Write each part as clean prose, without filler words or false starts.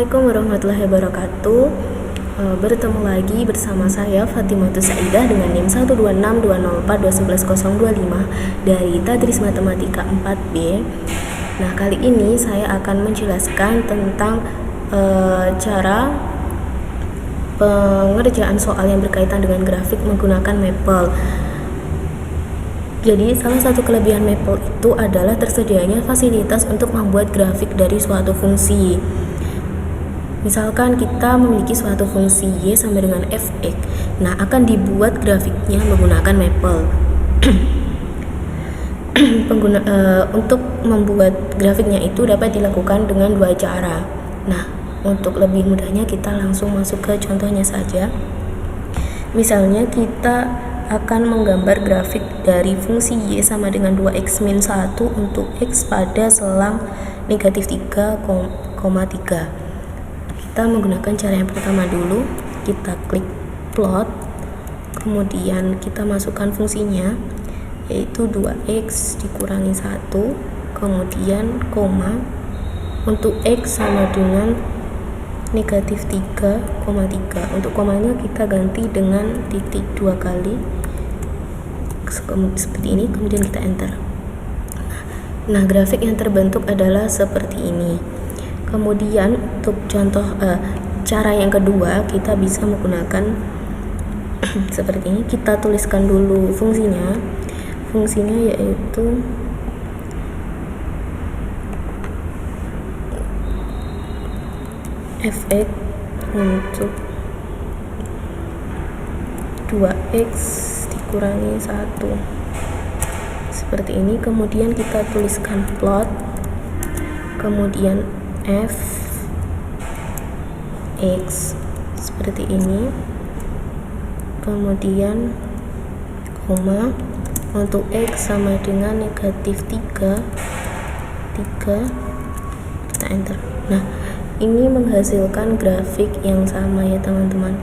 Assalamualaikum warahmatullahi wabarakatuh. Bertemu lagi bersama saya Fatimatus Saidah dengan NIM 1262042111025 dari Tadris Matematika 4B. Nah, kali ini saya akan menjelaskan tentang cara pengerjaan soal yang berkaitan dengan grafik menggunakan Maple. Jadi, salah satu kelebihan Maple itu adalah tersedianya fasilitas untuk membuat grafik dari suatu fungsi. Misalkan kita memiliki suatu fungsi y sama dengan fx. Nah, akan dibuat grafiknya menggunakan Maple. Untuk membuat grafiknya itu dapat dilakukan dengan dua cara. Nah, untuk lebih mudahnya kita langsung masuk ke contohnya saja. Misalnya kita akan menggambar grafik dari fungsi y sama dengan 2x min 1 untuk x pada selang negatif 3,3. Kita menggunakan cara yang pertama dulu. Kita klik plot, kemudian kita masukkan fungsinya, yaitu 2x dikurangi 1, kemudian koma, untuk x sama dengan negatif 3,3. Untuk komanya kita ganti dengan titik 2 kali seperti ini, kemudian kita enter. Nah, grafik yang terbentuk adalah seperti ini. Kemudian untuk contoh cara yang kedua, kita bisa menggunakan seperti ini. Kita tuliskan dulu fungsinya yaitu fx untuk 2x dikurangi 1 seperti ini. Kemudian kita tuliskan plot, kemudian f x seperti ini, kemudian koma, untuk x sama dengan negatif 3, kita enter. Nah, ini menghasilkan grafik yang sama ya teman-teman.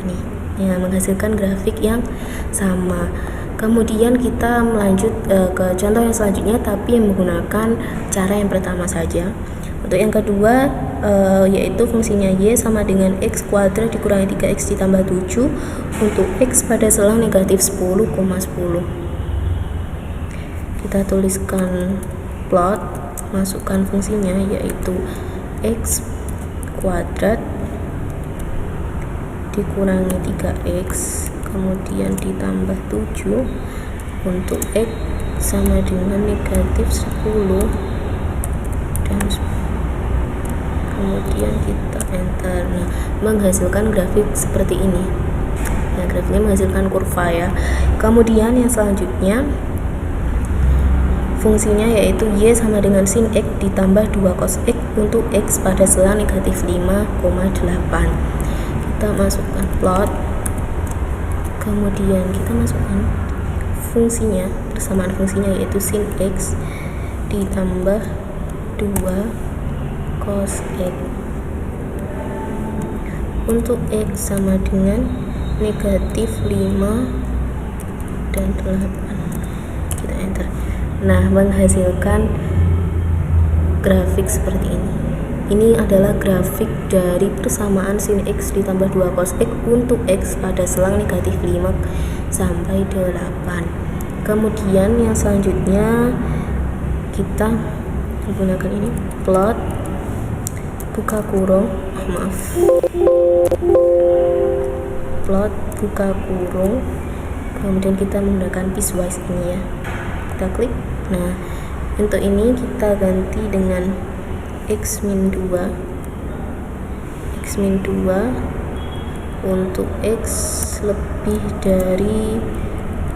Ini ya, menghasilkan grafik yang sama. Kemudian kita melanjut ke contoh yang selanjutnya, tapi yang menggunakan cara yang pertama saja. Untuk yang kedua, yaitu fungsinya y sama dengan x kuadrat dikurangi 3x ditambah 7 untuk x pada selang negatif 10,10. Kita tuliskan plot, masukkan fungsinya yaitu x kuadrat dikurangi 3x kemudian ditambah 7 untuk x sama dengan negatif 10 dan kemudian kita enter. Nah, menghasilkan grafik seperti ini. Nah, grafiknya menghasilkan kurva ya. Kemudian yang selanjutnya fungsinya yaitu y sama dengan sin x ditambah 2 cos x untuk x pada selang negatif 5,8. Kita masukkan plot, kemudian kita masukkan fungsinya, persamaan fungsinya yaitu sin x ditambah 2 cos x untuk x sama dengan negatif 5 dan 8. Kita enter. Nah, menghasilkan grafik seperti ini. Ini adalah grafik dari persamaan sin x ditambah 2 cos x untuk x pada selang negatif 5 sampai 8. Kemudian yang selanjutnya kita menggunakan ini, plot, buka kurung, plot, buka kurung, kemudian kita menggunakan piecewise ini ya. Kita klik. Nah, untuk ini kita ganti dengan x min 2 untuk x lebih dari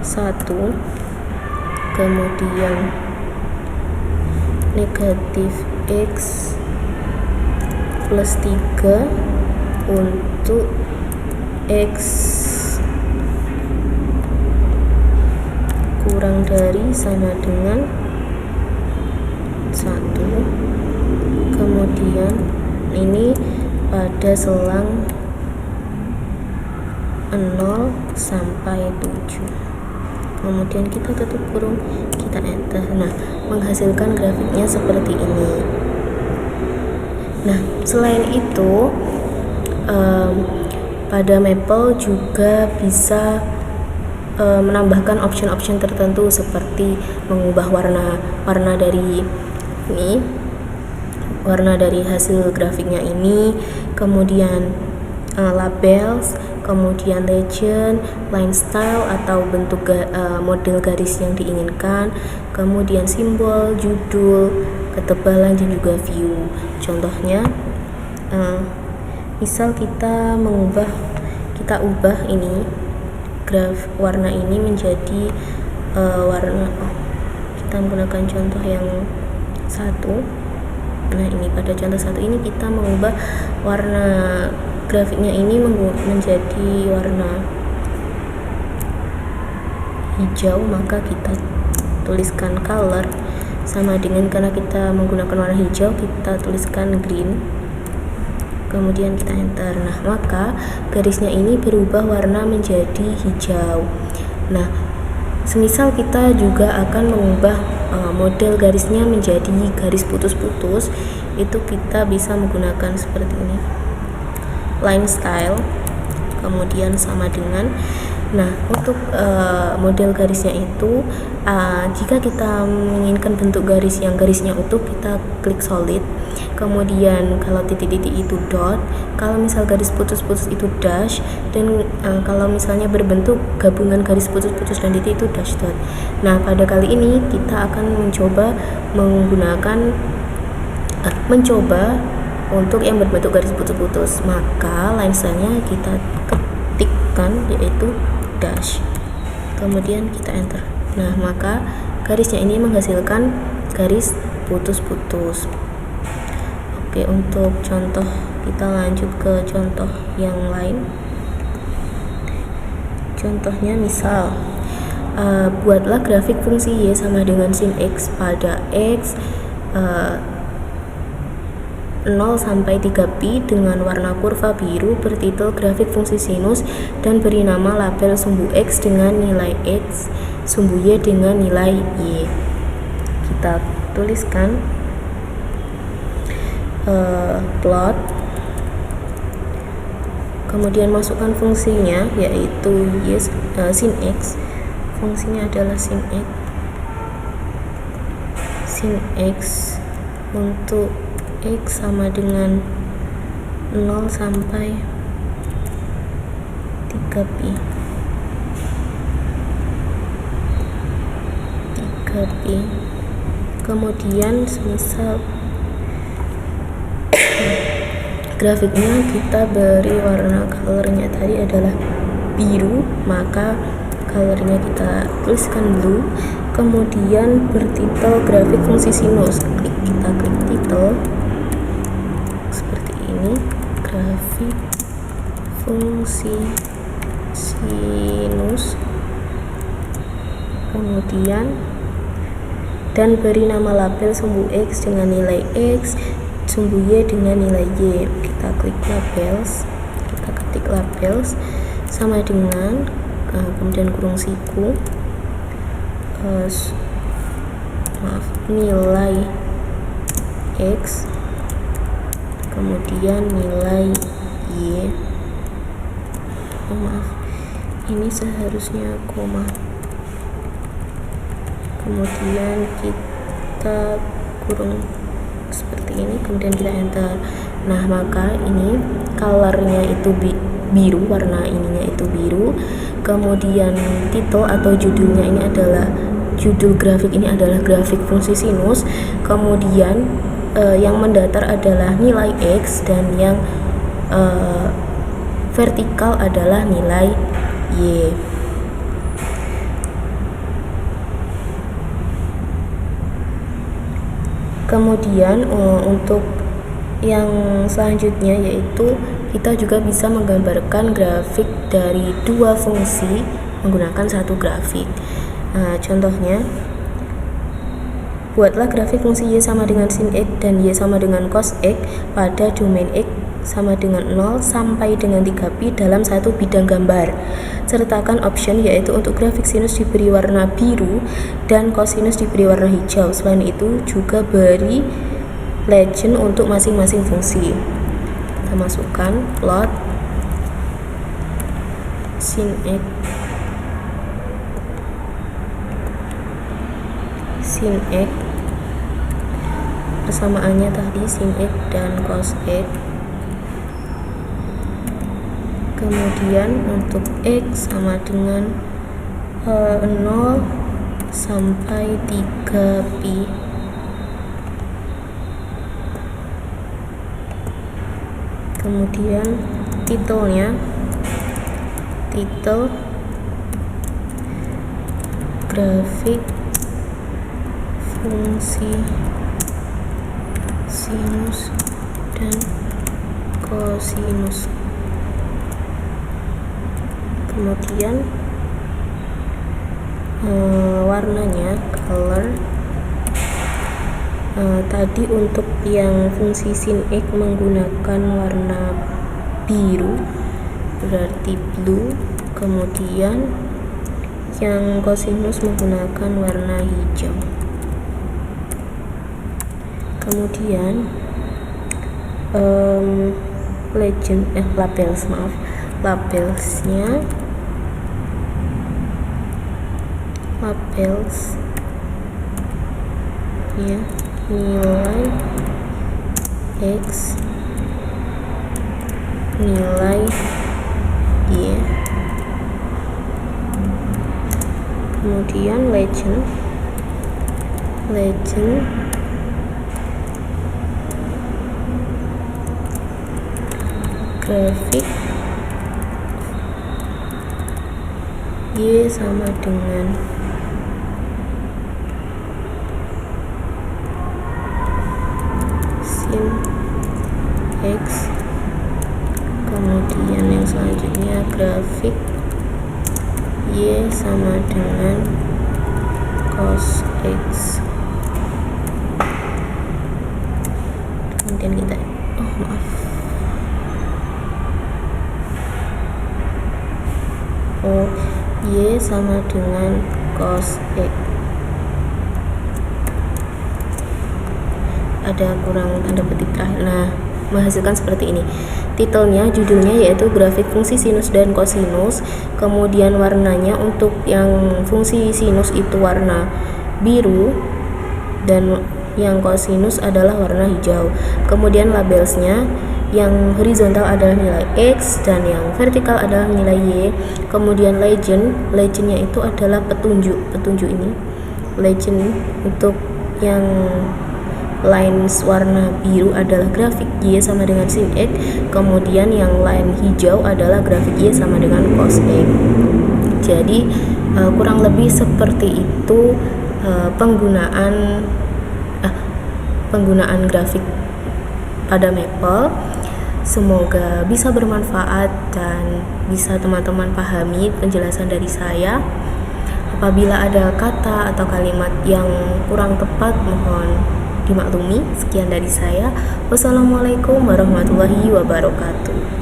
1, kemudian negatif x plus 3 untuk x kurang dari sama dengan 1, kemudian ini pada selang 0 sampai 7. Kemudian kita tutup kurung, kita enter. Nah, menghasilkan grafiknya seperti ini. Nah, selain itu pada Maple juga bisa menambahkan option-option tertentu seperti mengubah warna dari ini, warna dari hasil grafiknya ini, kemudian labels, kemudian legend, line style atau bentuk model garis yang diinginkan, kemudian simbol, judul, ketebalan dan juga view. Contohnya, misal kita ubah ini warna ini menjadi warna, kita menggunakan contoh yang satu. Nah, ini pada contoh satu ini kita mengubah warna grafiknya ini menjadi warna hijau, maka kita tuliskan color sama dengan, karena kita menggunakan warna hijau, kita tuliskan green, kemudian kita enter. Nah, maka garisnya ini berubah warna menjadi hijau. Nah, semisal kita juga akan mengubah model garisnya menjadi garis putus-putus, itu kita bisa menggunakan seperti ini, line style, kemudian sama dengan. Nah, untuk model garisnya itu, jika kita menginginkan bentuk garis yang garisnya utuh, kita klik solid, kemudian kalau titik-titik itu dot, kalau misal garis putus-putus itu dash, dan kalau misalnya berbentuk gabungan garis putus-putus dan titik itu dash dot. Nah, pada kali ini kita akan mencoba untuk yang berbentuk garis putus-putus, maka line style-nya kita ketikkan yaitu dash, kemudian kita enter. Nah, maka garisnya ini menghasilkan garis putus-putus. Oke, untuk contoh kita lanjut ke contoh yang lain. Contohnya misal buatlah grafik fungsi y sama dengan sin x pada x 0 sampai 3pi dengan warna kurva biru bertitel grafik fungsi sinus dan beri nama label sumbu x dengan nilai x, sumbu y dengan nilai y. Kita tuliskan plot, kemudian masukkan fungsinya yaitu sin x, fungsinya adalah sin x untuk x sama dengan 0 sampai 3pi. Kemudian semisal grafiknya kita beri warna colornya tadi adalah biru, maka colornya kita tuliskan blue, kemudian bertitel grafik fungsi sinus. Kita klik titel seperti ini, grafik fungsi sinus, kemudian dan beri nama label sumbu x dengan nilai x, sumbu y dengan nilai y. Kita klik labels, kita ketik labels sama dengan kemudian kurung siku nilai x, kemudian nilai y. Ini seharusnya koma, kemudian kita kurung seperti ini, kemudian kita enter. Nah, maka ini colornya itu biru, warna ininya itu biru, kemudian titel atau judulnya ini adalah judul grafik ini adalah grafik fungsi sinus, kemudian yang mendatar adalah nilai x dan yang vertikal adalah nilai y. Kemudian untuk yang selanjutnya yaitu kita juga bisa menggambarkan grafik dari dua fungsi menggunakan satu grafik. Contohnya, buatlah grafik fungsi y sama dengan sin x dan y sama dengan cos x pada domain x sama dengan 0 sampai dengan 3pi dalam satu bidang gambar. Sertakan option yaitu untuk grafik sinus diberi warna biru dan kosinus diberi warna hijau. Selain itu juga beri legend untuk masing-masing fungsi. Kita masukkan plot sin x persamaannya tadi sin x dan cos x. Kemudian untuk x sama dengan 0 sampai 3pi. Kemudian title grafik fungsi sinus dan kosinus. Kemudian warnanya color. Tadi untuk yang fungsi sin x menggunakan warna biru, berarti blue. Kemudian yang kosinus menggunakan warna hijau. Kemudian labels ya, nilai x, nilai y. Kemudian legend grafik y sama dengan sin x. Kemudian yang selanjutnya grafik y sama dengan cos x. Kemudian kita y sama dengan cos x. Ada kurang tanda petik terakhir. Nah, menghasilkan seperti ini. Titelnya, judulnya yaitu grafik fungsi sinus dan kosinus. Kemudian warnanya untuk yang fungsi sinus itu warna biru dan yang kosinus adalah warna hijau. Kemudian labelsnya, yang horizontal adalah nilai x dan yang vertikal adalah nilai y. Kemudian legendnya itu adalah petunjuk ini. Legend untuk yang line warna biru adalah grafik y sama dengan sin x. Kemudian yang line hijau adalah grafik y sama dengan cos x. Jadi kurang lebih seperti itu penggunaan grafik pada Maple. Semoga bisa bermanfaat dan bisa teman-teman pahami penjelasan dari saya. Apabila ada kata atau kalimat yang kurang tepat, mohon dimaklumi. Sekian dari saya. Wassalamualaikum warahmatullahi wabarakatuh.